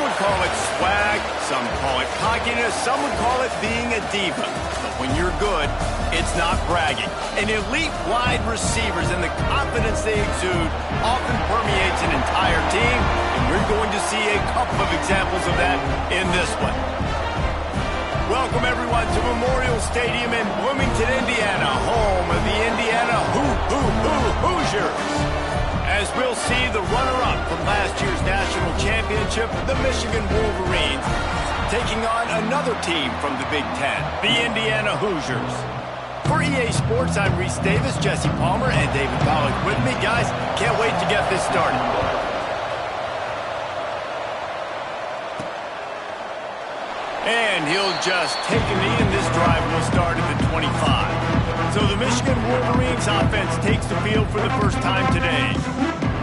would call it swag, some call it cockiness, some would call it being a diva. But when you're good, it's not bragging. And elite wide receivers and the confidence they exude often permeates an entire team, and we're going to see a couple of examples of that in this one. Welcome, everyone, to Memorial Stadium in Bloomington, Indiana, home of the Indiana Hoosiers. As we'll see the runner-up from last year's national championship, the Michigan Wolverines, taking on another team from the Big Ten, the Indiana Hoosiers. For EA Sports, I'm Reese Davis, Jesse Palmer, and David Pollack with me. Guys, can't wait to get this started. And he'll just take a knee, and this drive will start at the 25. So the Michigan Wolverines offense takes the field for the first time today.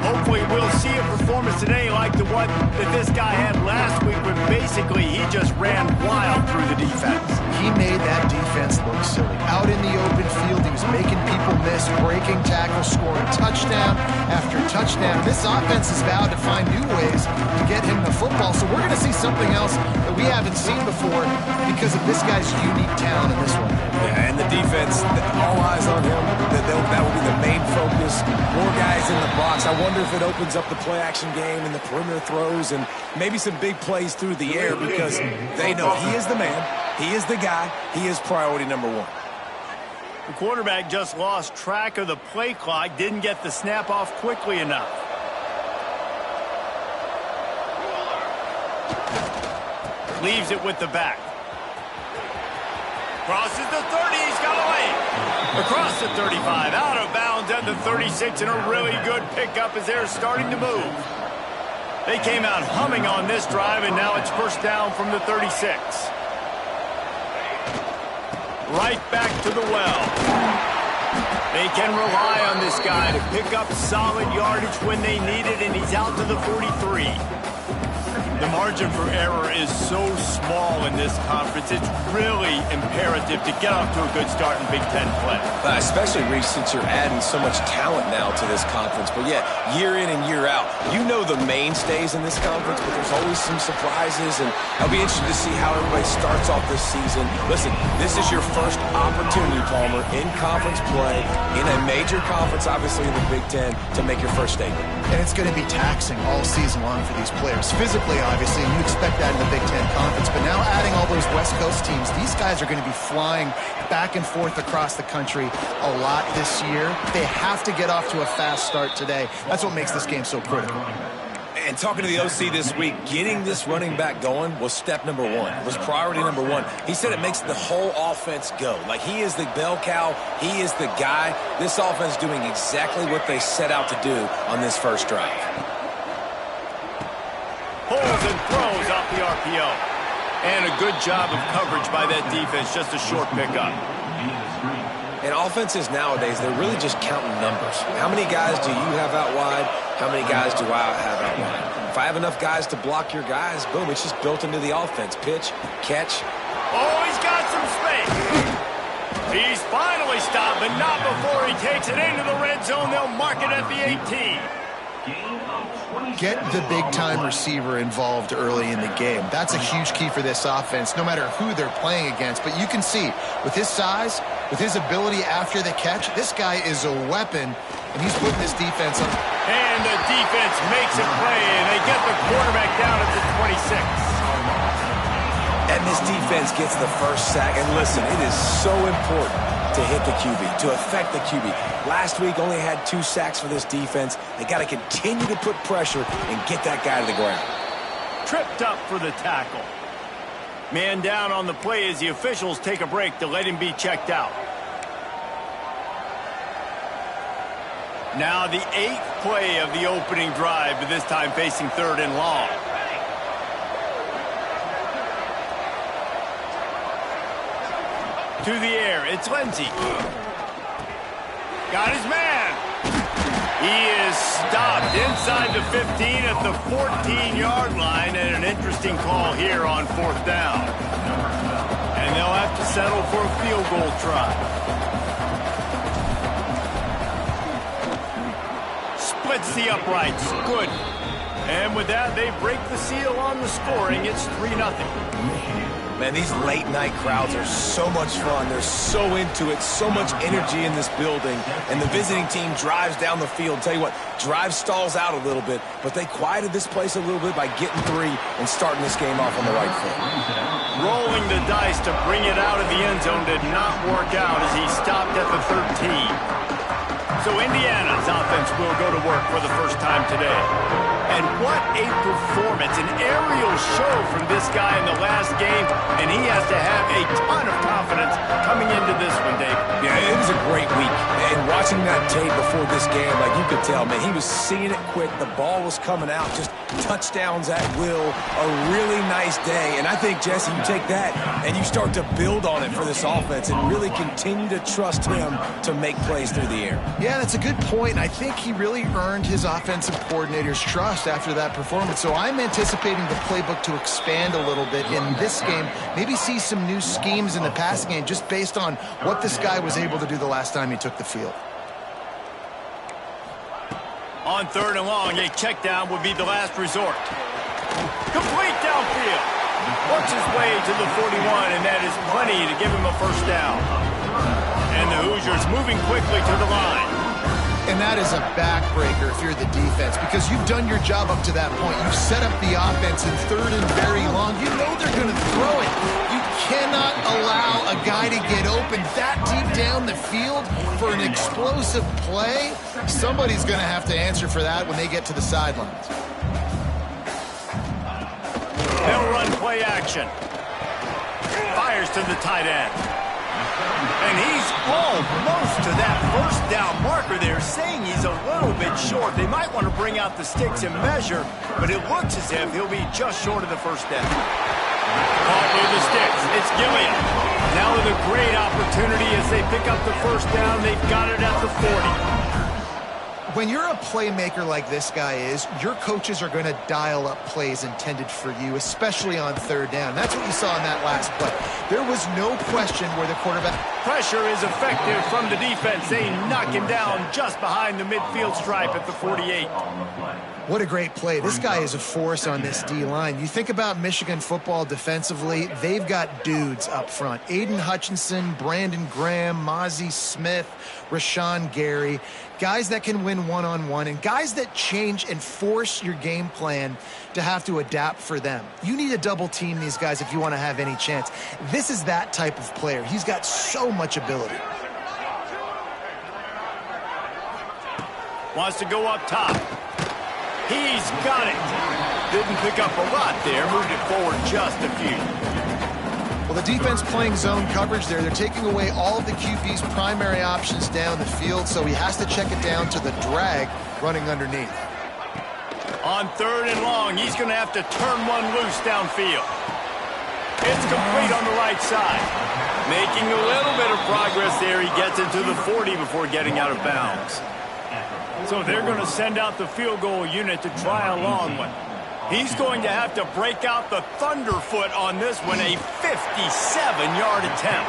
Hopefully we'll see a performance today like the one that this guy had last week when basically he just ran wild through the defense. He made that defense look silly. Out in the open field, he was making people miss, breaking tackles, scoring touchdown after touchdown. This offense is vowed to find new ways to get him the football, so we're going to see something else that we haven't seen before because of this guy's unique talent in this one. Yeah, and the defense, all eyes on him. That will be the main focus. More guys in the box. I wonder if it opens up the play-action game and the perimeter throws and maybe some big plays through the air because they know he is the man, he is the guy, he is priority number one. The quarterback just lost track of the play clock, didn't get the snap off quickly enough. Leaves it with the back. Crosses the 30, he's got away. Across the 35, out of bounds at the 36, and a really good pickup as they're starting to move. They came out humming on this drive, and now it's first down from the 36. Right back to the well. They can rely on this guy to pick up solid yardage when they need it, and he's out to the 43. The margin for error is so small in this conference, it's really imperative to get off to a good start in Big Ten play. Especially, Reece, since you're adding so much talent now to this conference. But yeah, year in and year out, you know the mainstays in this conference, but there's always some surprises, and I'll be interested to see how everybody starts off this season. Listen, this is your first opportunity, Palmer, in conference play, in a major conference, obviously in the Big Ten, to make your first statement. And it's going to be taxing all season long for these players. Physically, obviously, and you expect that in the Big Ten Conference. But now adding all those West Coast teams, these guys are going to be flying back and forth across the country a lot this year. They have to get off to a fast start today. That's what makes this game so critical. And talking to the OC this week, getting this running back going was step number one, was priority number one. He said it makes the whole offense go. Like, he is the bell cow, he is the guy. This offense doing exactly what they set out to do on this first drive. Pulls and throws off the RPO. And a good job of coverage by that defense, just a short pickup. And offenses nowadays, they're really just counting numbers. How many guys do you have out wide? How many guys do I have out wide? If I have enough guys to block your guys, boom, it's just built into the offense. Pitch, catch. Oh, he's got some space. He's finally stopped, but not before he takes it into the red zone. They'll mark it at the 18. Get the big-time receiver involved early in the game. That's a huge key for this offense, no matter who they're playing against. But you can see, with his size, with his ability after the catch, this guy is a weapon, and he's putting this defense up. And the defense makes a play, and they get the quarterback down at the 26. And this defense gets the first sack. And listen, it is so important to hit the QB, to affect the QB. Last week only had 2 sacks for this defense. They got to continue to put pressure and get that guy to the ground. Tripped up for the tackle. Man down on the play as the officials take a break to let him be checked out. Now the 8th play of the opening drive, but this time facing 3rd and long. To the air, it's Lindsey. Got his man. He is stopped inside the 15 at the 14-yard line, and an interesting call here on 4th down. And they'll have to settle for a field goal try. Splits the uprights. Good. And with that, they break the seal on the scoring. It's 3-0. Man, these late-night crowds are so much fun. They're so into it, so much energy in this building. And the visiting team drives down the field. Tell you what, drive stalls out a little bit, but they quieted this place a little bit by getting 3 and starting this game off on the right foot. Rolling the dice to bring it out of the end zone did not work out as he stopped at the 13. So Indiana's offense will go to work for the first time today. And what a performance, an aerial show from this guy in the last game, and he has to have a ton of confidence coming into this one, Dave. Yeah, it was a great week. And watching that tape before this game, like you could tell, man, he was seeing it quick. The ball was coming out, just touchdowns at will. A really nice day. And I think, Jesse, you take that and you start to build on it for this offense and really continue to trust him to make plays through the air. Yeah, that's a good point. I think he really earned his offensive coordinator's trust after that performance. So I'm anticipating the playbook to expand a little bit in this game. Maybe see some new schemes in the passing game just based on what this guy was able to do the last time he took the field. On 3rd and long, a check down would be the last resort. Complete downfield. Works his way to the 41, and that is plenty to give him a first down. And the Hoosiers moving quickly to the line. And that is a backbreaker if you're the defense, because you've done your job up to that point. You've set up the offense in 3rd and very long. You know they're going to throw it. You cannot allow a guy to get open that deep down the field for an explosive play. Somebody's going to have to answer for that when they get to the sidelines. They'll run play action. Fires to the tight end. And he's almost to that first down marker there, saying he's a little bit short. They might want to bring out the sticks and measure, but it looks as if he'll be just short of the first down. Caught with the sticks. It's Gilliam. Now with a great opportunity as they pick up the first down. They've got it at the 40. When you're a playmaker like this guy is, your coaches are going to dial up plays intended for you, especially on 3rd down. That's what you saw in that last play. There was no question where the quarterback... Pressure is effective from the defense. They knock him down just behind the midfield stripe at the 48. What a great play. This guy is a force on this D-line. You think about Michigan football defensively, they've got dudes up front. Aiden Hutchinson, Brandon Graham, Mozzie Smith, Rashawn Gary. Guys that can win one-on-one and guys that change and force your game plan to have to adapt for them. You need to double team these guys if you want to have any chance. This is that type of player. He's got so much ability. Wants to go up top. He's got it. Didn't pick up a lot there. Moved it forward just a few. Well, the defense playing zone coverage there. They're taking away all of the QB's primary options down the field, so he has to check it down to the drag running underneath. On 3rd and long, he's going to have to turn one loose downfield. It's complete on the right side. Making a little bit of progress there. He gets into the 40 before getting out of bounds. So they're going to send out the field goal unit to try a long one. He's going to have to break out the thunderfoot on this one, a 57-yard attempt.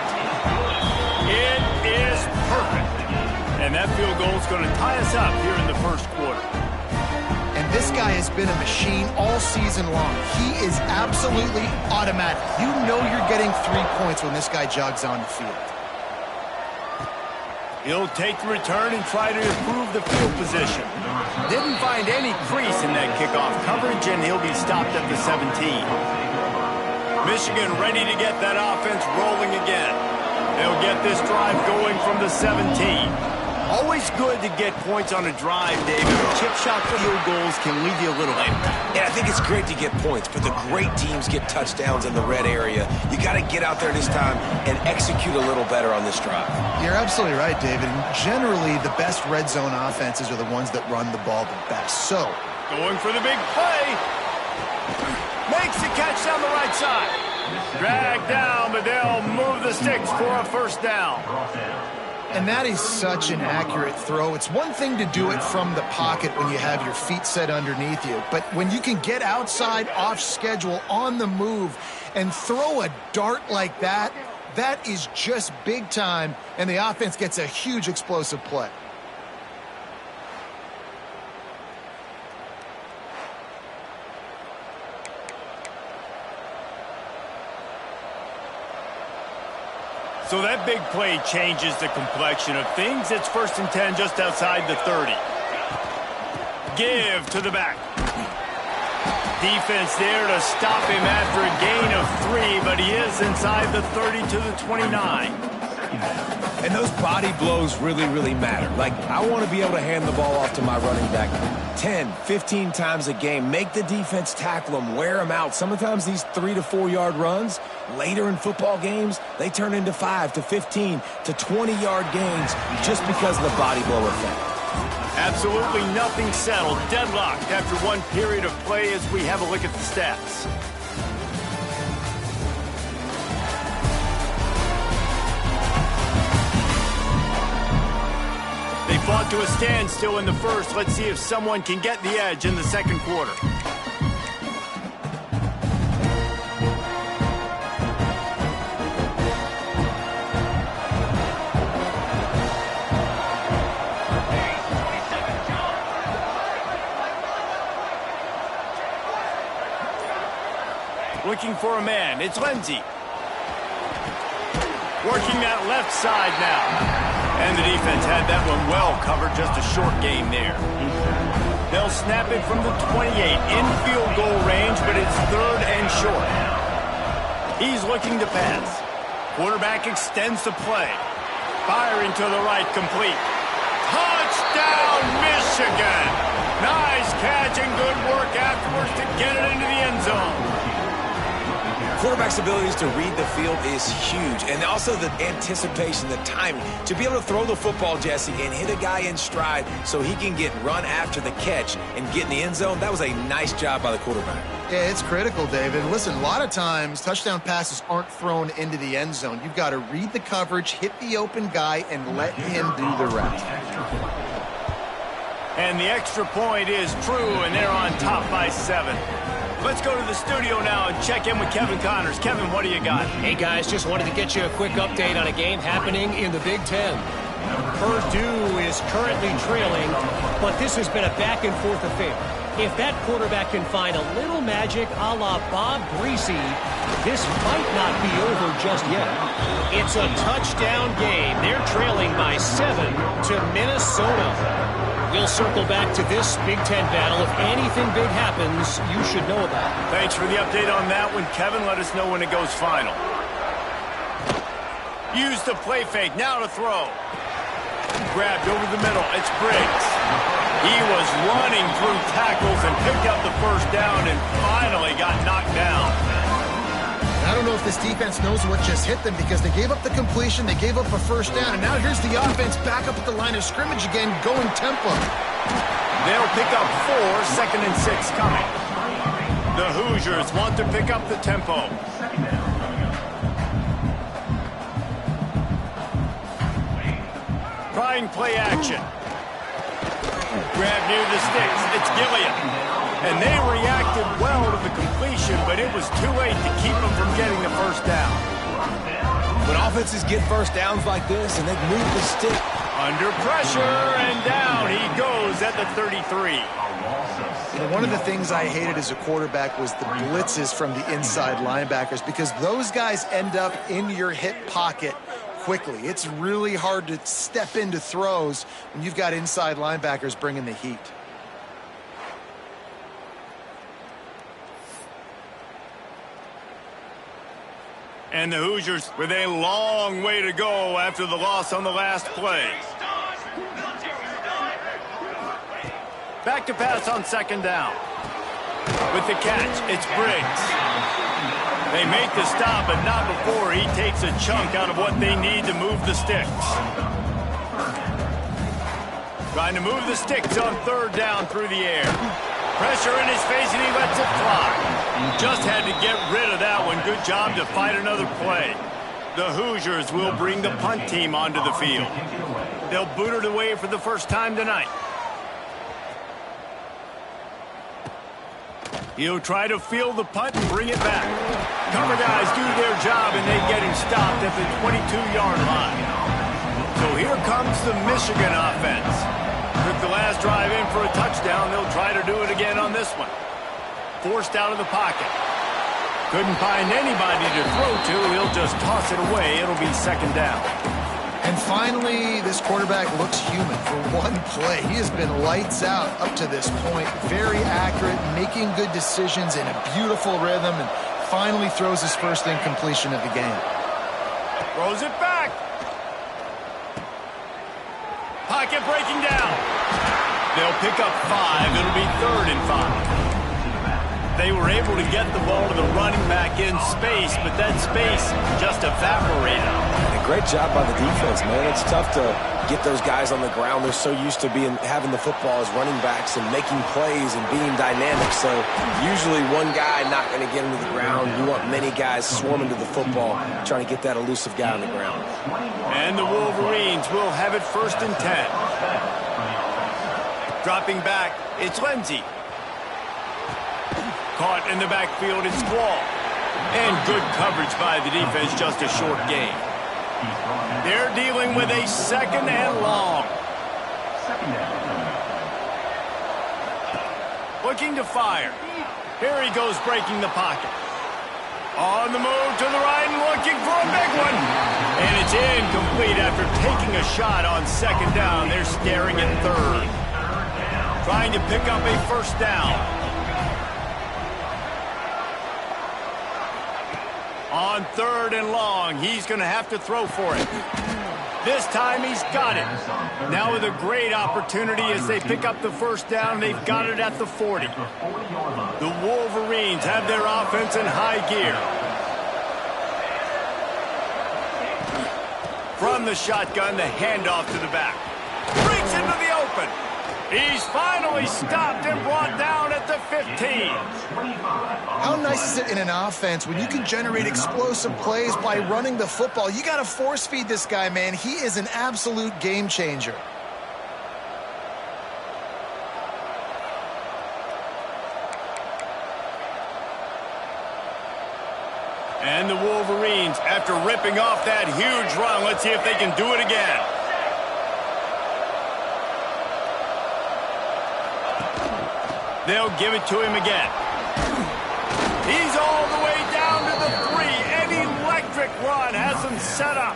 It is perfect. And that field goal is going to tie us up here in the first quarter. And this guy has been a machine all season long. He is absolutely automatic. You know you're getting 3 points when this guy jogs on the field. He'll take the return and try to improve the field position. Didn't find any crease in that kickoff coverage, and he'll be stopped at the 17. Michigan ready to get that offense rolling again. They'll get this drive going from the 17. Always good to get points on a drive, David. Chip shot field goals can leave you a little empty. Yeah, I think it's great to get points, but the great teams get touchdowns in the red area. You got to get out there this time and execute a little better on this drive. You're absolutely right, David. Generally, the best red zone offenses are the ones that run the ball the best. So, going for the big play. Makes the catch down the right side. Drag down, but they'll move the sticks for a first down. And that is such an accurate throw. It's one thing to do it from the pocket when you have your feet set underneath you, but when you can get outside, off schedule, on the move, and throw a dart like that, that is just big time, and the offense gets a huge explosive play. So that big play changes the complexion of things. It's 1st and 10 just outside the 30. Give to the back. Defense there to stop him after a gain of 3, but he is inside the 30 to the 29. And those body blows really, really matter. Like, I want to be able to hand the ball off to my running back 10, 15 times a game. Make the defense tackle them, wear them out. Sometimes these 3 to 4 yard runs, later in football games, they turn into 5 to 15 to 20-yard gains just because of the body blow effect. Absolutely nothing settled. Deadlocked after one period of play as we have a look at the stats. They fought to a standstill in the first. Let's see if someone can get the edge in the second quarter. Looking for a man. It's Lindsey. Working that left side now. And the defense had that one well covered. Just a short game there. They'll snap it from the 28. In field goal range, but it's 3rd and short. He's looking to pass. Quarterback extends the play. Firing to the right, complete. Touchdown, Michigan! Nice catch and good work afterwards to get it into the end zone. Quarterback's abilities to read the field is huge, and also the anticipation, the timing. To be able to throw the football, Jesse, and hit a guy in stride so he can get run after the catch and get in the end zone, that was a nice job by the quarterback. Yeah, it's critical, David. Listen, a lot of times touchdown passes aren't thrown into the end zone. You've got to read the coverage, hit the open guy, and let him do the rest. And the extra point is true, and they're on top by 7. Let's go to the studio now and check in with Kevin Connors. Kevin, what do you got? Hey, guys, just wanted to get you a quick update on a game happening in the Big Ten. Purdue is currently trailing, but this has been a back-and-forth affair. If that quarterback can find a little magic a la Bob Greasy, this might not be over just yet. It's a touchdown game. They're trailing by 7 to Minnesota. We'll circle back to this Big Ten battle. If anything big happens, you should know about it. Thanks for the update on that one, Kevin. Let us know when it goes final. Use the play fake. Now to throw. Grabbed over the middle. It's Briggs. He was running through tackles and picked up the first down and finally got knocked down. I don't know if this defense knows what just hit them because they gave up the completion, they gave up a first down, and now here's the offense back up at the line of scrimmage again, going tempo. They'll pick up 4, 2nd and 6 coming. The Hoosiers want to pick up the tempo. Trying play action. Grab near the sticks. It's Gilliam. And they reacted well to the completion, but it was too late to keep them from getting the first down. When offenses get first downs like this and they move the stick. Under pressure, and down he goes at the 33. You know, one of the things I hated as a quarterback was the blitzes from the inside linebackers because those guys end up in your hip pocket quickly. It's really hard to step into throws when you've got inside linebackers bringing the heat. And the Hoosiers with a long way to go after the loss on the last play. Back to pass on 2nd down. With the catch, it's Briggs. They make the stop, but not before he takes a chunk out of what they need to move the sticks. Trying to move the sticks on 3rd down through the air. Pressure in his face, and he lets it fly. Just had to get rid of that one. Good job to fight another play. The Hoosiers will bring the punt team onto the field. They'll boot it away for the first time tonight. He'll try to field the punt and bring it back. Cover guys do their job, and they get him stopped at the 22-yard line. So here comes the Michigan offense. Took the last drive in for a touchdown. They'll try to do it again on this one. Forced out of the pocket. Couldn't find anybody to throw to. He'll They'll just toss it away. It'll be second down. And finally, this quarterback looks human for one play. He has been lights out up to this point. Very accurate, making good decisions in a beautiful rhythm, and finally throws his first incompletion of the game. Throws it back. Pocket breaking down. They'll pick up 5. It'll be 3rd and 5. They were able to get the ball to the running back in space, but that space just evaporated. And a great job by the defense, man. It's tough to get those guys on the ground. They're so used to having the football as running backs and making plays and being dynamic. So usually one guy not going to get into the ground. You want many guys swarming to the football, trying to get that elusive guy on the ground. And the Wolverines will have it 1st and 10. Dropping back, it's Lindsey. Caught in the backfield, it's Squall. And good coverage by the defense, just a short gain. They're dealing with a 2nd and long. Looking to fire. Here he goes, breaking the pocket. On the move to the right and looking for a big one. And it's incomplete after taking a shot on 2nd down. They're staring at 3rd. Trying to pick up a 1st down. On 3rd and long, he's going to have to throw for it. This time he's got it. Now with a great opportunity as they pick up the 1st down, they've got it at the 40. The Wolverines have their offense in high gear. From the shotgun, the handoff to the back. Breaks into the open. He's finally stopped and brought down at the 15. How nice is it in an offense when you can generate explosive plays by running the football? You got to force feed this guy, man. He is an absolute game changer. And the Wolverines, after ripping off that huge run, let's see if they can do it again. They'll give it to him again. He's all the way down to the 3. An electric run has him set up.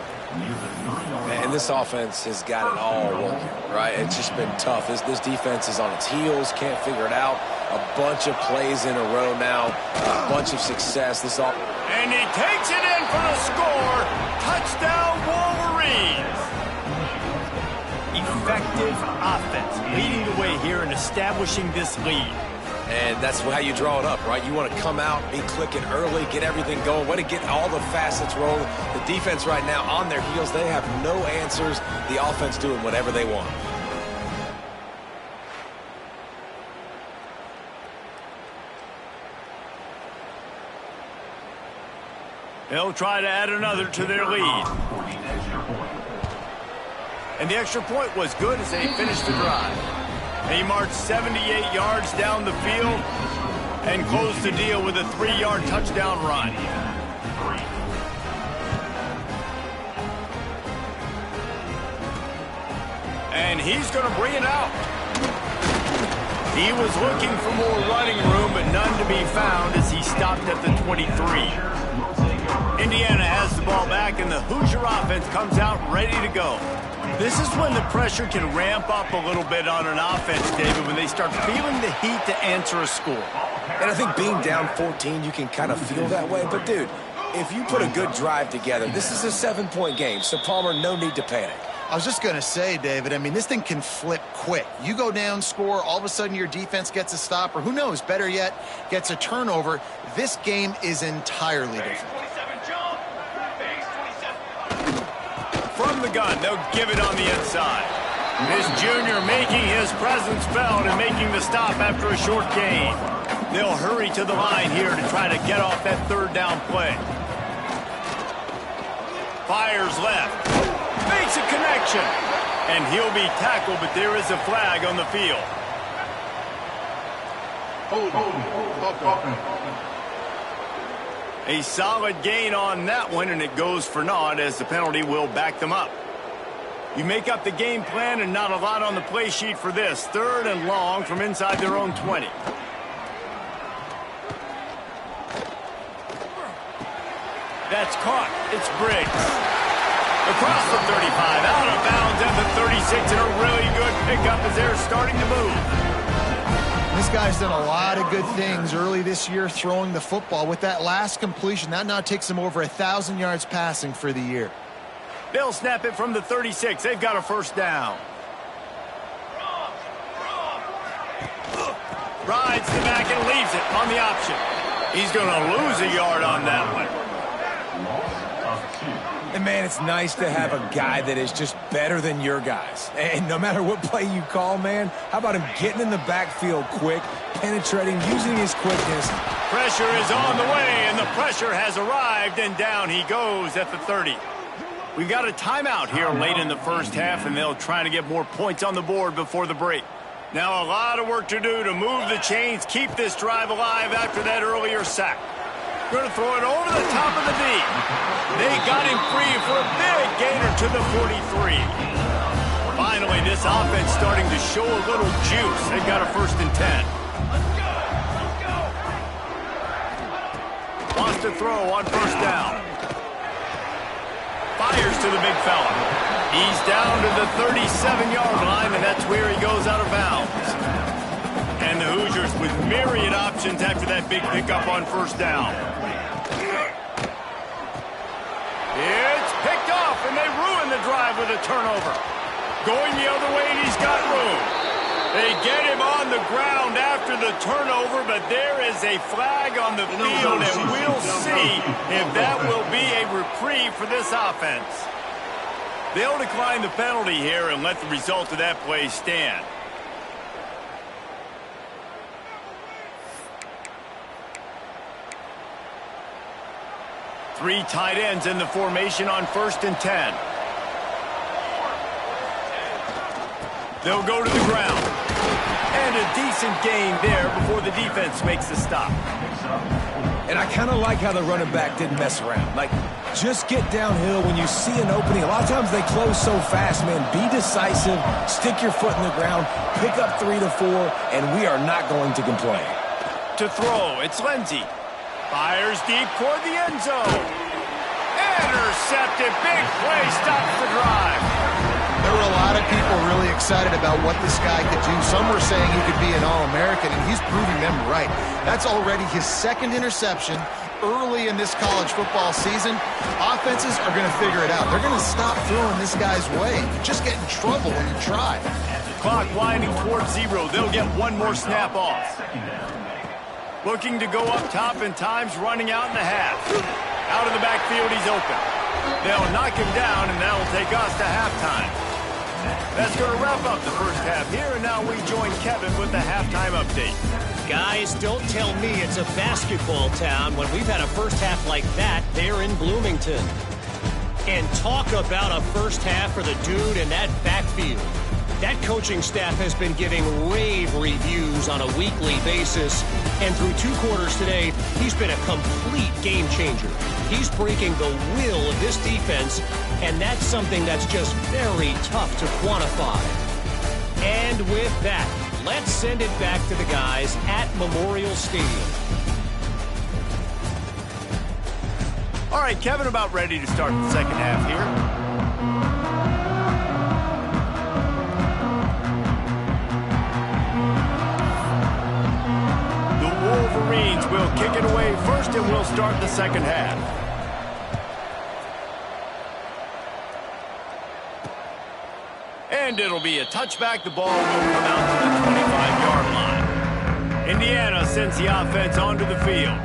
And this offense has got it all working, right? It's just been tough. This defense is on its heels, can't figure it out. A bunch of plays in a row now, a bunch of success. And he takes it in for the score. Touchdown, Wolverines. Effective offense, leading the way here and establishing this lead. And that's how you draw it up, right? You want to come out, be clicking early, get everything going, want to get all the facets rolling. The defense right now on their heels, they have no answers. The offense doing whatever they want. They'll try to add another to their lead. And the extra point was good as they finished the drive. They marched 78 yards down the field and closed the deal with a 3-yard touchdown run. And he's going to bring it out. He was looking for more running room, but none to be found as he stopped at the 23. Indiana has the ball back, and the Hoosier offense comes out ready to go. This is when the pressure can ramp up a little bit on an offense, David, when they start feeling the heat to answer a score. And I think being down 14, you can kind of feel that way. But, dude, if you put a good drive together, this is a 7-point game. So, Palmer, no need to panic. I was just going to say, David, I mean, this thing can flip quick. You go down, score, all of a sudden your defense gets a stop, or who knows, better yet, gets a turnover. This game is entirely different. From the gun, they'll give it on the inside. This junior making his presence felt and making the stop after a short gain. They'll hurry to the line here to try to get off that 3rd down play. Fires left. Makes a connection. And he'll be tackled, but there is a flag on the field. A solid gain on that one, and it goes for naught as the penalty will back them up. You make up the game plan and not a lot on the play sheet for this. 3rd and long from inside their own 20. That That's caught. It's Briggs. Across the 35, out of bounds at the 36, and a really good pickup as they're starting to move. This guy's done a lot of good things early this year throwing the football. With that last completion, that now takes him over 1,000 yards passing for the year. They'll snap it from the 36. They've got a first down. Rides the back and leaves it on the option. He's going to lose a yard on that one. And, man, it's nice to have a guy that is just better than your guys. And no matter what play you call, man, how about him getting in the backfield quick, penetrating, using his quickness. Pressure is on the way, and the pressure has arrived, and down he goes at the 30. We've got a timeout here late in the first half, and they'll try to get more points on the board before the break. Now a lot of work to do to move the chains, keep this drive alive after that earlier sack. Going to throw it over the top of the D. They got him free for a big gainer to the 43. Finally, this offense starting to show a little juice. They've got a 1st and 10. Wants to throw on 1st down. Fires to the big fella. He's down to the 37-yard line, and that's where he goes out of bounds. And the Hoosiers with myriad options after that big pickup on 1st down. It's picked off, and they ruin the drive with a turnover. Going the other way, and he's got room. They get him on the ground after the turnover, but there is a flag on the field, and we'll see if that will be a reprieve for this offense. They'll decline the penalty here and let the result of that play stand. Three tight ends in the formation on 1st and 10. They'll go to the ground. And a decent gain there before the defense makes the stop. And I kind of like how the running back didn't mess around. Like, just get downhill when you see an opening. A lot of times they close so fast, man. Be decisive, stick your foot in the ground, pick up 3 to 4, and we are not going to complain. To throw, it's Lindsey. Fires deep toward the end zone. Intercepted. Big play. Stops the drive. There were a lot of people really excited about what this guy could do. Some were saying he could be an All-American, and he's proving them right. That's already his 2nd interception early in this college football season. Offenses are going to figure it out. They're going to stop throwing this guy's way. You just get in trouble when you try. Clock winding towards 0. They'll get one more snap off. Looking to go up top, and time's running out in the half. Out of the backfield, he's open. They'll knock him down, and that'll take us to halftime. That's going to wrap up the first half here, and now we join Kevin with the halftime update. Guys, don't tell me it's a basketball town when we've had a first half like that there in Bloomington. And talk about a first half for the dude in that backfield. That coaching staff has been giving rave reviews on a weekly basis. And through 2 quarters today, he's been a complete game changer. He's breaking the will of this defense, and that's something that's just very tough to quantify. And with that, let's send it back to the guys at Memorial Stadium. All right, Kevin, about ready to start the second half here. Wolverines will kick it away first, and we'll start the second half. And it'll be a touchback. The ball will come out to the 25-yard line. Indiana sends the offense onto the field.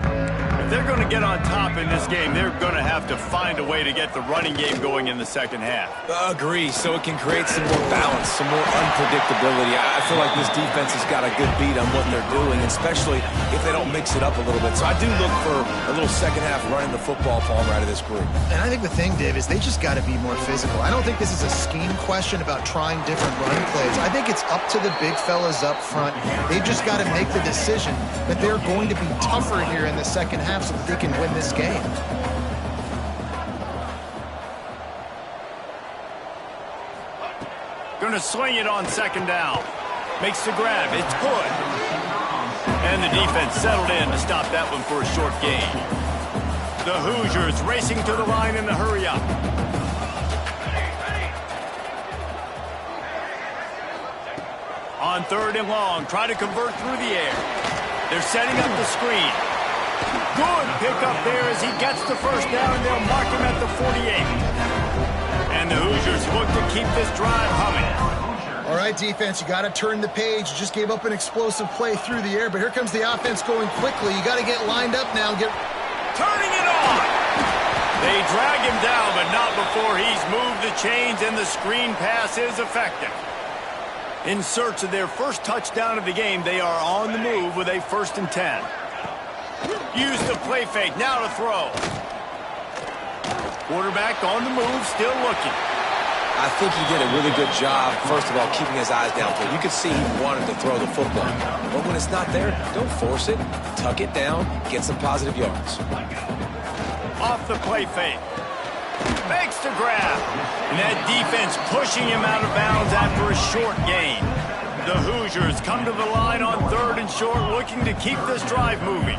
If they're going to get on top in this game, they're going to have to find a way to get the running game going in the second half. Agree, so it can create some more balance, some more unpredictability. I feel like this defense has got a good beat on what they're doing, especially if they don't mix it up a little bit. So I do look for a little second half running the football palm right of this group. And I think the thing, Dave, is they just got to be more physical. I don't think this is a scheme question about trying different run plays. I think it's up to the big fellas up front. They've just got to make the decision that they're going to be tougher here in the second half so that they can win this game. Going to swing it on second down. Makes the grab. It's good. And the defense settled in to stop that one for a short gain. The Hoosiers racing to the line in the hurry-up. On 3rd and long, try to convert through the air. They're setting up the screen. Good pickup there as he gets the first down, and they'll mark him at the 48. And the Hoosiers look to keep this drive humming. All right, defense, you got to turn the page. You just gave up an explosive play through the air, but here comes the offense going quickly. You got to get lined up now. Turning it on. They drag him down, but not before he's moved the chains, and the screen pass is effective. In search of their first touchdown of the game, they are on the move with a 1st and 10. Use the play fake, now to throw. Quarterback on the move, still looking. I think he did a really good job, first of all, keeping his eyes downfield. You could see he wanted to throw the football. But when it's not there, don't force it. Tuck it down, get some positive yards. Off the play fake. Makes the grab. And that defense pushing him out of bounds after a short gain. The Hoosiers come to the line on 3rd and short, looking to keep this drive moving.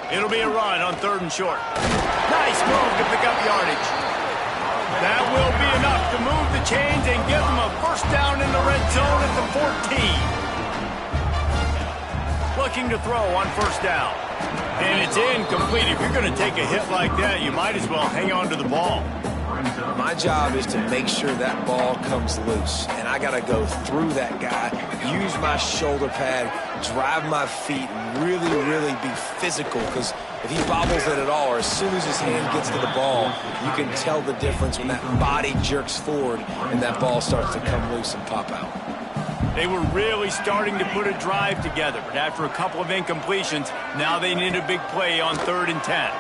It'll be a run on 3rd and short. Nice move to pick up yardage. That will be enough to move the chains and give them a first down in the red zone at the 14. Looking to throw on 1st down. And it's incomplete. If you're going to take a hit like that, you might as well hang on to the ball. My job is to make sure that ball comes loose. And I got to go through that guy, use my shoulder pad, drive my feet, really, really be physical. Because if he bobbles it at all, or as soon as his hand gets to the ball, you can tell the difference when that body jerks forward and that ball starts to come loose and pop out. They were really starting to put a drive together, but after a couple of incompletions, now they need a big play on 3rd and 10.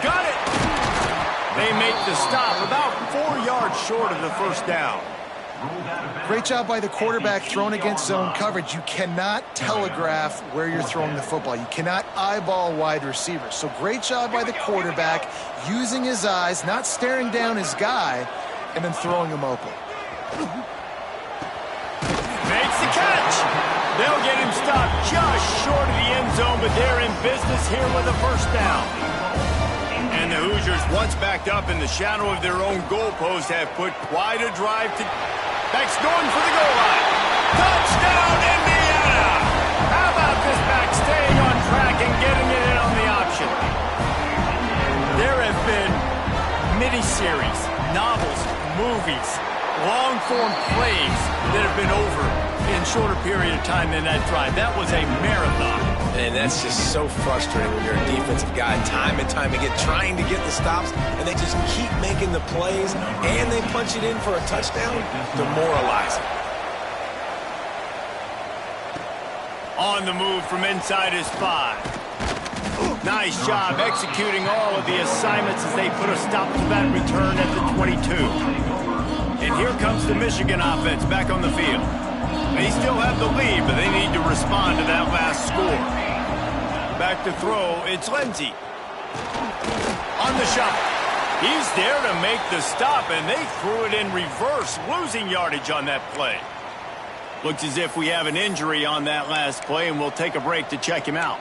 Got it! They make the stop about 4 yards short of the first down. Great job by the quarterback thrown against zone coverage. You cannot telegraph where you're throwing the football. You cannot eyeball wide receivers. So great job by the quarterback using his eyes, not staring down his guy, and then throwing him open. Makes the catch. They'll get him stopped just short of the end zone, but they're in business here with a first down. And the Hoosiers, once backed up in the shadow of their own goalpost, have put quite a drive to... Back's going for the goal line. Touchdown, Indiana! How about this back staying on track and getting it in on the option? There have been miniseries, novels, movies, long-form plays that have been over in shorter period of time than that drive. That was a marathon. And that's just so frustrating when you're a defensive guy, time and time again, trying to get the stops, and they just keep making the plays, and they punch it in for a touchdown. Demoralizing. On the move from inside his 5. Nice job executing all of the assignments as they put a stop to that return at the 22. And here comes the Michigan offense back on the field. They still have the lead, but they need to respond to that last score. Back to throw, it's Lindsey. On the shot. He's there to make the stop, and they threw it in reverse, losing yardage on that play. Looks as if we have an injury on that last play, and we'll take a break to check him out.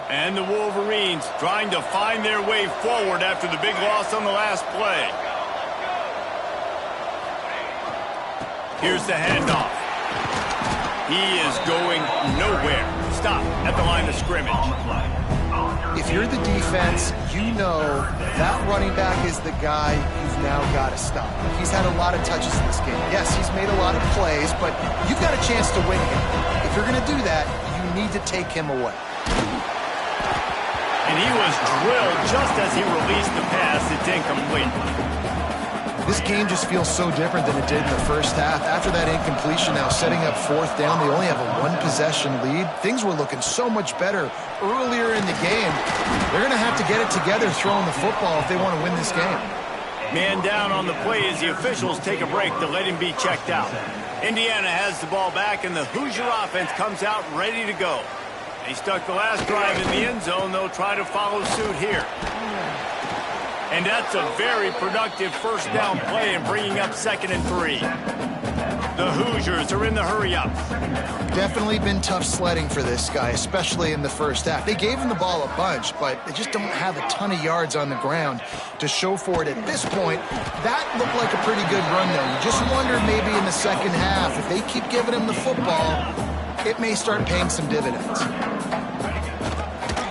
And the Wolverines trying to find their way forward after the big loss on the last play. Here's the handoff. He is going nowhere. Stop at the line of scrimmage. If you're the defense, you know that running back is the guy you've now got to stop. He's had a lot of touches in this game. Yes, he's made a lot of plays, but you've got a chance to win him. If you're going to do that, you need to take him away. And he was drilled just as he released the pass. It's incomplete. This game just feels so different than it did in the first half. After that incompletion, now setting up 4th down, they only have a 1-possession lead. Things were looking so much better earlier in the game. They're going to have to get it together throwing the football if they want to win this game. Man down on the play as the officials take a break to let him be checked out. Indiana has the ball back, and the Hoosier offense comes out ready to go. They stuck the last drive in the end zone. They'll try to follow suit here. And that's a very productive first down play and bringing up 2nd and 3. The Hoosiers are in the hurry-up. Definitely been tough sledding for this guy, especially in the first half. They gave him the ball a bunch, but they just don't have a ton of yards on the ground to show for it at this point. That looked like a pretty good run, though. You just wondered maybe in the second half, if they keep giving him the football, it may start paying some dividends.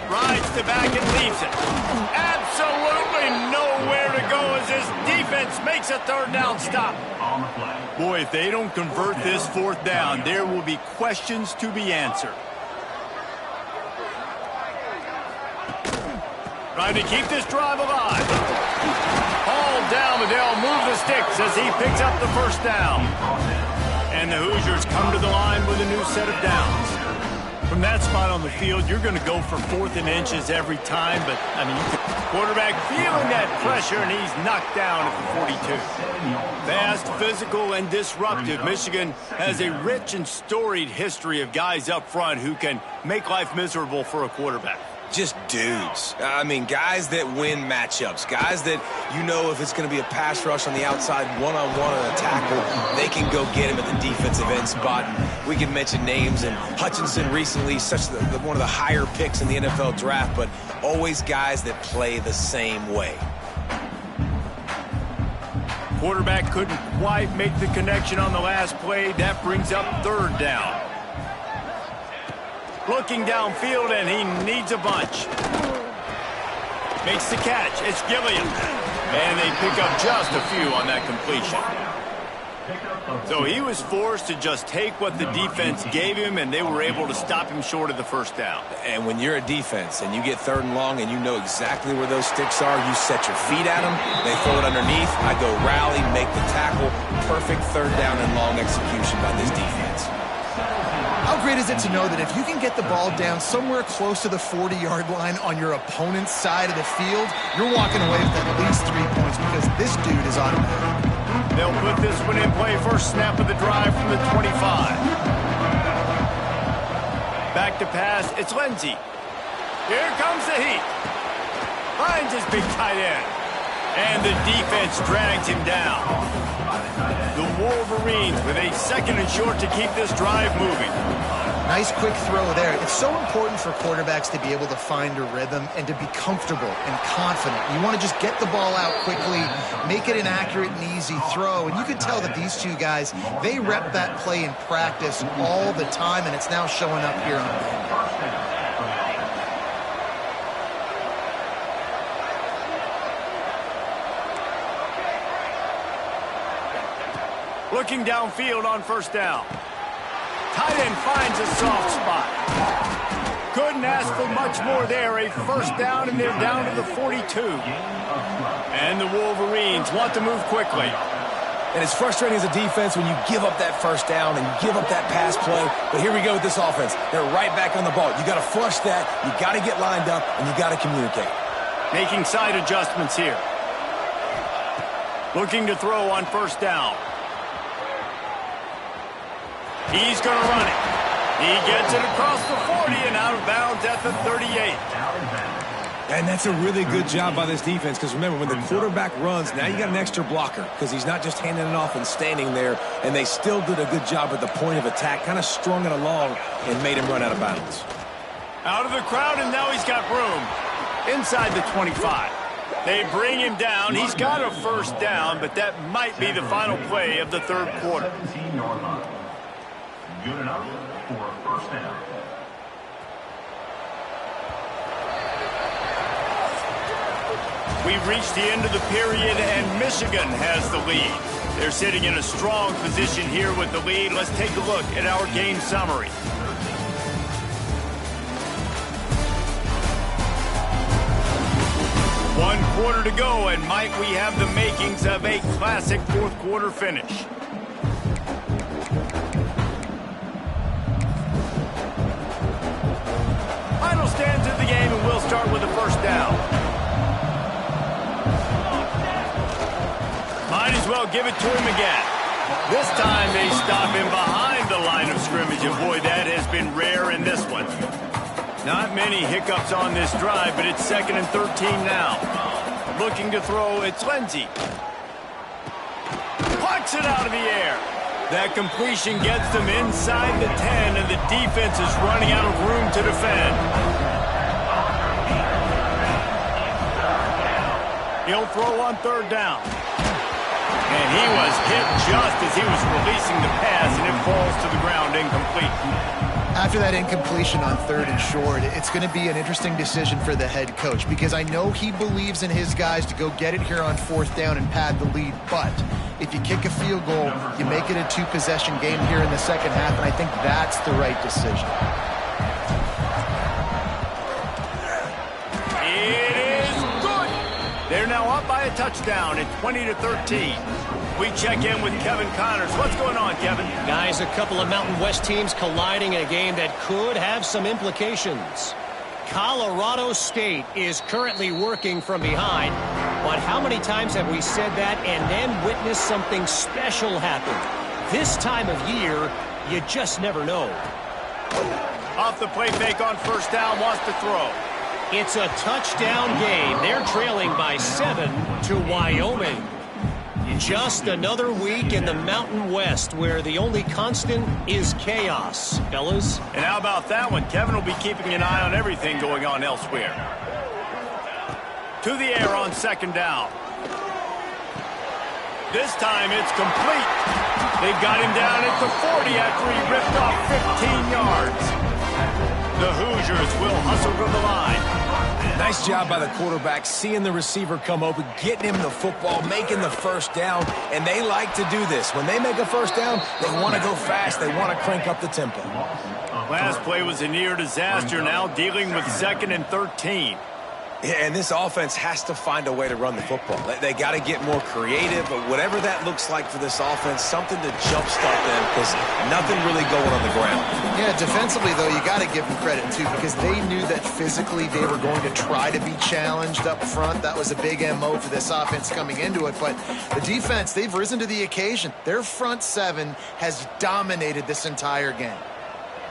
Rides the back and leaves it. Absolutely nowhere to go as his defense makes a 3rd down stop. Boy, if they don't convert this 4th down, there will be questions to be answered. Trying to keep this drive alive. Hauled down, but they'll move the sticks as he picks up the 1st down. And the Hoosiers come to the line with a new set of downs. From that spot on the field, you're going to go for 4th and inches every time, but, I mean, quarterback feeling that pressure, and he's knocked down at the 42. Fast, physical, and disruptive. Michigan has a rich and storied history of guys up front who can make life miserable for a quarterback. Just dudes. I mean, guys that win matchups. Guys that, you know, if it's going to be a pass rush on the outside, one-on-one on a tackle, they can go get him at the defensive end spot. And we can mention names, and Hutchinson recently, one of the higher picks in the NFL draft, but always guys that play the same way. Quarterback couldn't quite make the connection on the last play. That brings up 3rd down. Looking downfield, and he needs a bunch. Makes the catch. It's Gilliam. And they pick up just a few on that completion. So he was forced to just take what the defense gave him, and they were able to stop him short of the 1st down. And when you're a defense and you get 3rd and long and you know exactly where those sticks are, you set your feet at them, they throw it underneath, I go rally, make the tackle. Perfect 3rd down and long execution by this defense. How great is it to know that if you can get the ball down somewhere close to the 40-yard line on your opponent's side of the field, you're walking away with at least 3 points because this dude is automatic. They'll put this one in play. First snap of the drive from the 25. Back to pass. It's Lindsey. Here comes the heat. Finds his big tight end. And the defense drags him down. The Wolverines with a 2nd and short to keep this drive moving. Nice quick throw there. It's so important for quarterbacks to be able to find a rhythm and to be comfortable and confident. You want to just get the ball out quickly, make it an accurate and easy throw. And you can tell that these two guys, they rep that play in practice all the time, and it's now showing up here on the field. Looking downfield on 1st down. Tight end finds a soft spot. Couldn't ask for much more there. A 1st down, and they're down to the 42. And the Wolverines want to move quickly. And it's frustrating as a defense when you give up that 1st down and you give up that pass play. But here we go with this offense. They're right back on the ball. You got to flush that. You got to get lined up, and you got to communicate. Making side adjustments here. Looking to throw on 1st down. He's going to run it. He gets it across the 40 and out of bounds at the 38. And that's a really good job by this defense because, remember, when the quarterback runs, now you got an extra blocker because he's not just handing it off and standing there, and they still did a good job at the point of attack, kind of strung it along and made him run out of bounds. Out of the crowd, and now he's got room inside the 25. They bring him down. He's got a 1st down, but that might be the final play of the 3rd quarter. Good enough for a 1st down. We've reached the end of the period, and Michigan has the lead. They're sitting in a strong position here with the lead. Let's take a look at our game summary. One quarter to go, and might we have the makings of a classic 4th quarter finish. Final stands of the game, and we'll start with the 1st down. Might as well give it to him again. This time they stop him behind the line of scrimmage, and boy, that has been rare in this one. Not many hiccups on this drive, but it's 2nd and 13 now. Looking to throw, it's Lindsey. Pucks it out of the air. That completion gets them inside the 10, and the defense is running out of room to defend. He'll throw on third down. And he was hit just as he was releasing the pass, and it falls to the ground incomplete. After that incompletion on third and short, it's going to be an interesting decision for the head coach, because I know he believes in his guys to go get it here on fourth down and pad the lead. But if you kick a field goal, you make it a two-possession game here in the second half, and I think that's the right decision. It is good. They're now up by a touchdown at 20-13. We check in with Kevin Connors. What's going on, Kevin? Guys, a couple of Mountain West teams colliding in a game that could have some implications. Colorado State is currently working from behind, but how many times have we said that and then witnessed something special happen? This time of year, you just never know. Off the play fake on first down, wants to throw. It's a touchdown game. They're trailing by 7 to Wyoming. Just another week in the Mountain West where the only constant is chaos, fellas. And how about that one? Kevin will be keeping an eye on everything going on elsewhere. To the air on second down. This time it's complete. They've got him down at the 40 after he ripped off 15 yards. The Hoosiers will hustle to the line. Nice job by the quarterback, seeing the receiver come open, getting him the football, making the first down, and they like to do this. When they make a first down, they want to go fast. They want to crank up the tempo. Last play was a near disaster, now dealing with 2nd and 13. Yeah, and this offense has to find a way to run the football. They got to get more creative, but whatever that looks like for this offense, something to jumpstart them, because nothing really going on the ground. Yeah, defensively, though, you got to give them credit, too, because they knew that physically they were going to try to be challenged up front. That was a big MO for this offense coming into it, but the defense, they've risen to the occasion. Their front seven has dominated this entire game.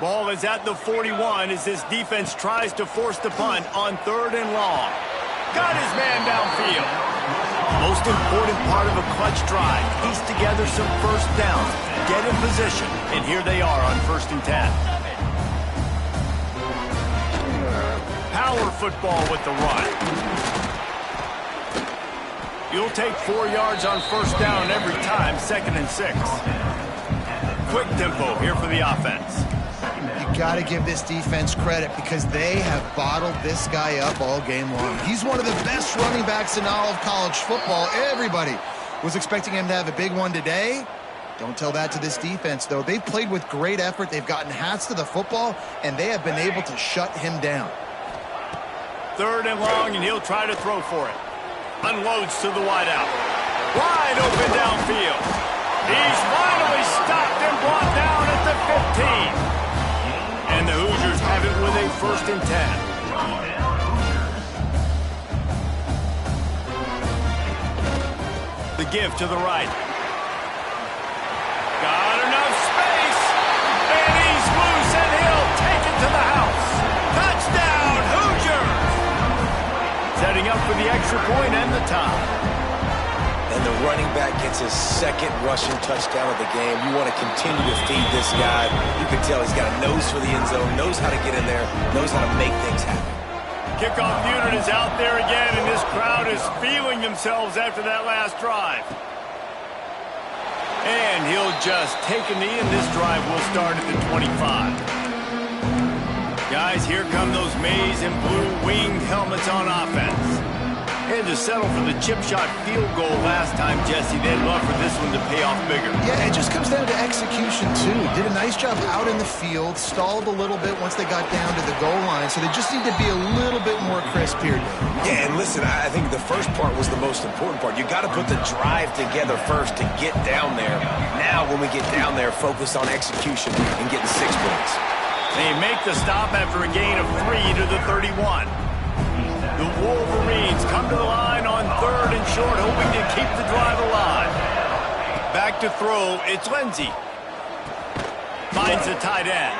Ball is at the 41 as this defense tries to force the punt on 3rd and long. Got his man downfield. Most important part of a clutch drive. Piece together some first downs. Get in position. And here they are on 1st and 10. Power football with the run. You'll take 4 yards on first down every time, 2nd and 6. Quick tempo here for the offense. You got to give this defense credit because they have bottled this guy up all game long. He's one of the best running backs in all of college football. Everybody was expecting him to have a big one today. Don't tell that to this defense, though. They've played with great effort. They've gotten hats to the football, and they have been able to shut him down. 3rd and long, and he'll try to throw for it. Unloads to the wideout. Wide open downfield. He's finally stopped and brought down at the 15. And the Hoosiers have it with a 1st and 10. The give to the right. Got enough space. And he's loose, and he'll take it to the house. Touchdown, Hoosiers! Setting up for the extra point and the tie. And the running back gets his 2nd rushing touchdown of the game. You want to continue to feed this guy. You can tell he's got a nose for the end zone, knows how to get in there, knows how to make things happen. Kickoff unit is out there again, and this crowd is feeling themselves after that last drive. And he'll just take a knee, and this drive will start at the 25. Guys, here come those maize and blue winged helmets on offense. Had to settle for the chip shot field goal last time, Jesse. They'd love for this one to pay off bigger. Yeah, it just comes down to execution, too. Did a nice job out in the field, stalled a little bit once they got down to the goal line, so they just need to be a little bit more crisp here. Yeah, and listen, I think the first part was the most important part. You got to put the drive together first to get down there. Now, when we get down there, focus on execution and getting 6 points. They make the stop after a gain of 3 to the 31. The Wolverines come to the line on 3rd and short, hoping to keep the drive alive. Back to throw, it's Lindsey. Finds the tight end.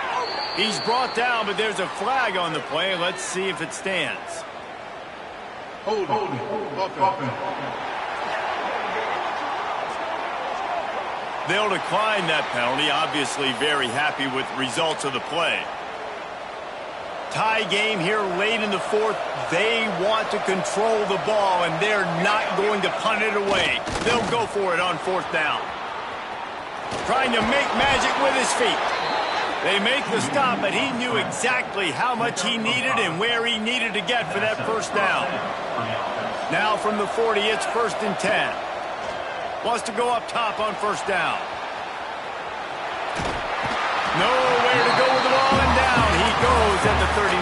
He's brought down, but there's a flag on the play. Let's see if it stands. Holding. Offense. They'll decline that penalty, obviously very happy with the results of the play. Tie game here late in the fourth. They want to control the ball, and they're not going to punt it away. They'll go for it on fourth down. Trying to make magic with his feet. They make the stop, but he knew exactly how much he needed and where he needed to get for that first down. Now from the 40, it's 1st and 10. Wants to go up top on first down. Nowhere to go with the ball, and down he goes at the 39.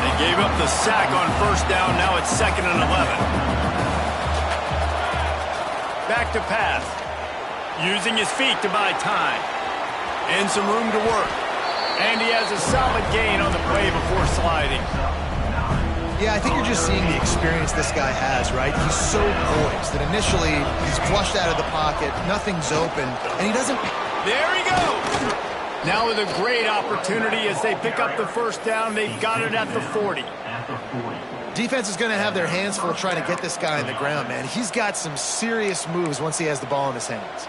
They gave up the sack on first down. Now it's 2nd and 11. Back to pass. Using his feet to buy time. And some room to work. And he has a solid gain on the play before sliding. Yeah, I think you're just seeing the experience this guy has, right? He's so poised that initially he's flushed out of the pocket, nothing's open, and he doesn't... There he goes! Now with a great opportunity as they pick up the first down. They've got it at the 40. Defense is going to have their hands full trying to get this guy on the ground, man. He's got some serious moves once he has the ball in his hands.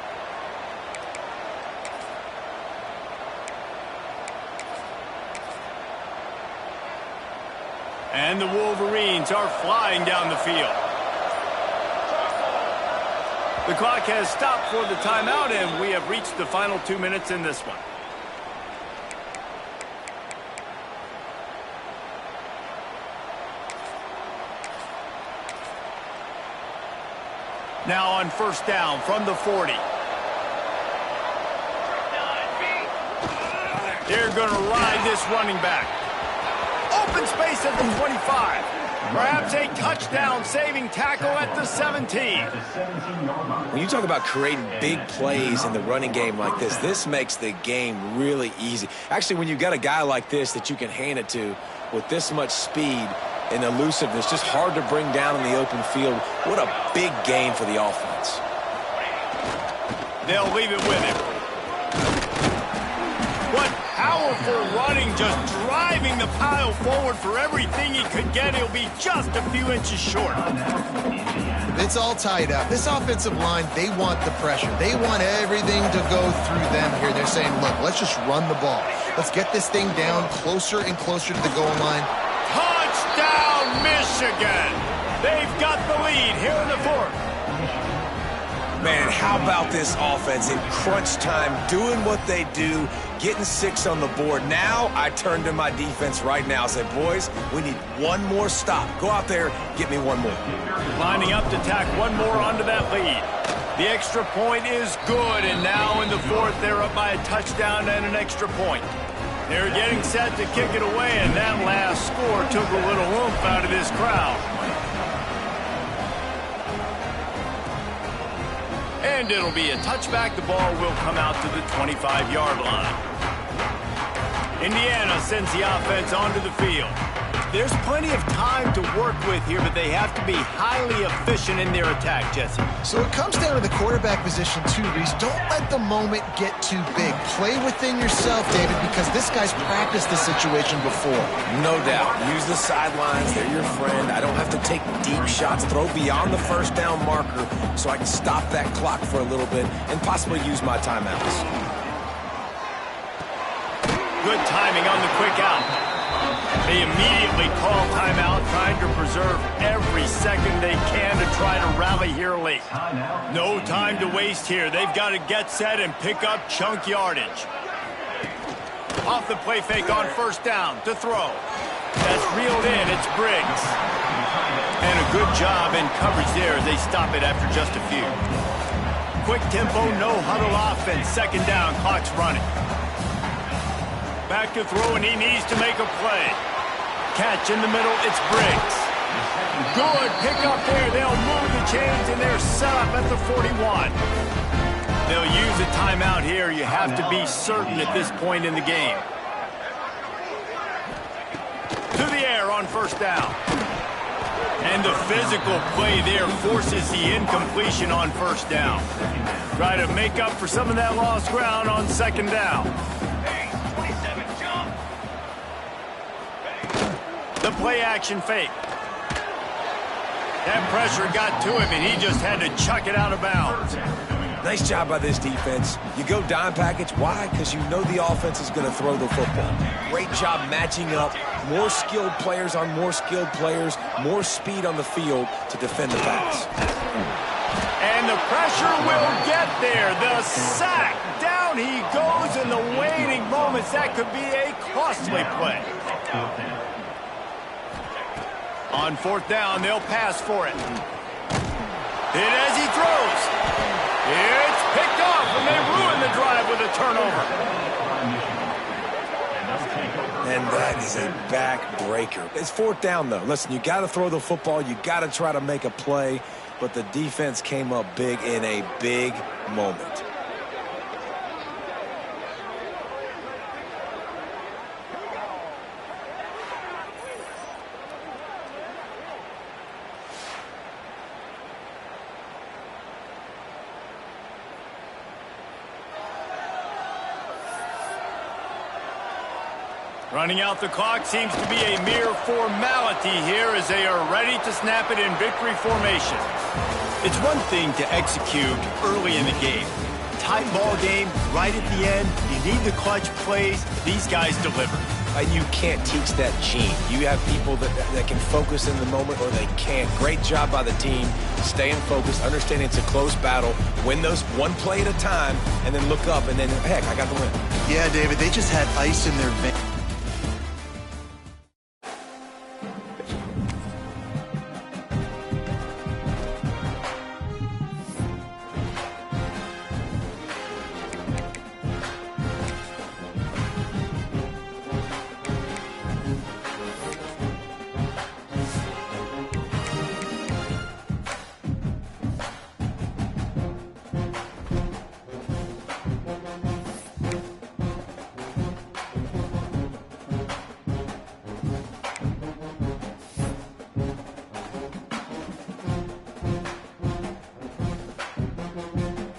And the Wolverines are flying down the field. The clock has stopped for the timeout, and we have reached the final 2 minutes in this one. Now on first down from the 40. They're going to ride this running back. Open space at the 25. Perhaps a touchdown-saving tackle at the 17. When you talk about creating big plays in the running game like this makes the game really easy. Actually, when you've got a guy like this that you can hand it to with this much speed and elusiveness, just hard to bring down in the open field. What a big gain for the offense. They'll leave it with him. What powerful running, just driving the pile forward for everything he could get. He'll be just a few inches short. It's all tied up. This offensive line, they want the pressure. They want everything to go through them here. They're saying, look, let's just run the ball. Let's get this thing down closer and closer to the goal line. Touchdown, Michigan! They've got the lead here in the fourth. Man, how about this offense in crunch time, doing what they do, getting 6 on the board. Now I turn to my defense right now and say, boys, we need one more stop. Go out there, get me one more. Lining up to tack one more onto that lead. The extra point is good, and now in the fourth, they're up by a touchdown and an extra point. They're getting set to kick it away, and that last score took a little oomph out of this crowd. And it'll be a touchback. The ball will come out to the 25-yard line. Indiana sends the offense onto the field. There's plenty of time to work with here, but they have to be highly efficient in their attack, Jesse. So it comes down to the quarterback position too, Reese. Don't let the moment get too big. Play within yourself, David, because this guy's practiced this situation before. No doubt. Use the sidelines. They're your friend. I don't have to take deep shots. Throw beyond the first down marker so I can stop that clock for a little bit and possibly use my timeouts. Good timing on the quick out. They immediately call timeout, trying to preserve every second they can to try to rally here late. No time to waste here. They've got to get set and pick up chunk yardage. Off the play fake on first down to throw. That's reeled in. It's Briggs. And a good job in coverage there as they stop it after just a few. Quick tempo, no huddle offense. Second down, clock's running. Back to throw, and he needs to make a play. Catch in the middle, it's Briggs. Good pick up there. They'll move the chains, and they're set up at the 41. They'll use a timeout here. You have to be certain at this point in the game. To the air on first down. And the physical play there forces the incompletion on first down. Try to make up for some of that lost ground on second down. The play action fake. That pressure got to him, and he just had to chuck it out of bounds. Nice job by this defense. You go dime package. Why? Because you know the offense is going to throw the football. Great job matching up. More skilled players on more skilled players. More speed on the field to defend the pass. And the pressure will get there. The sack. Down he goes in the waning moments. That could be a costly play. On fourth down, they'll pass for it. And as he throws, it's picked off, and they ruin the drive with a turnover. And that is a backbreaker. It's fourth down, though. Listen, you got to throw the football. You got to try to make a play. But the defense came up big in a big moment. Running out the clock seems to be a mere formality here as they are ready to snap it in victory formation. It's one thing to execute early in the game. Tight ball game, right at the end, you need the clutch plays. These guys deliver. You can't teach that gene. You have people that can focus in the moment or they can't. Great job by the team, staying focused, understanding it's a close battle, win those one play at a time, and then look up and then, heck, I got the win. Yeah, David, they just had ice in their veins.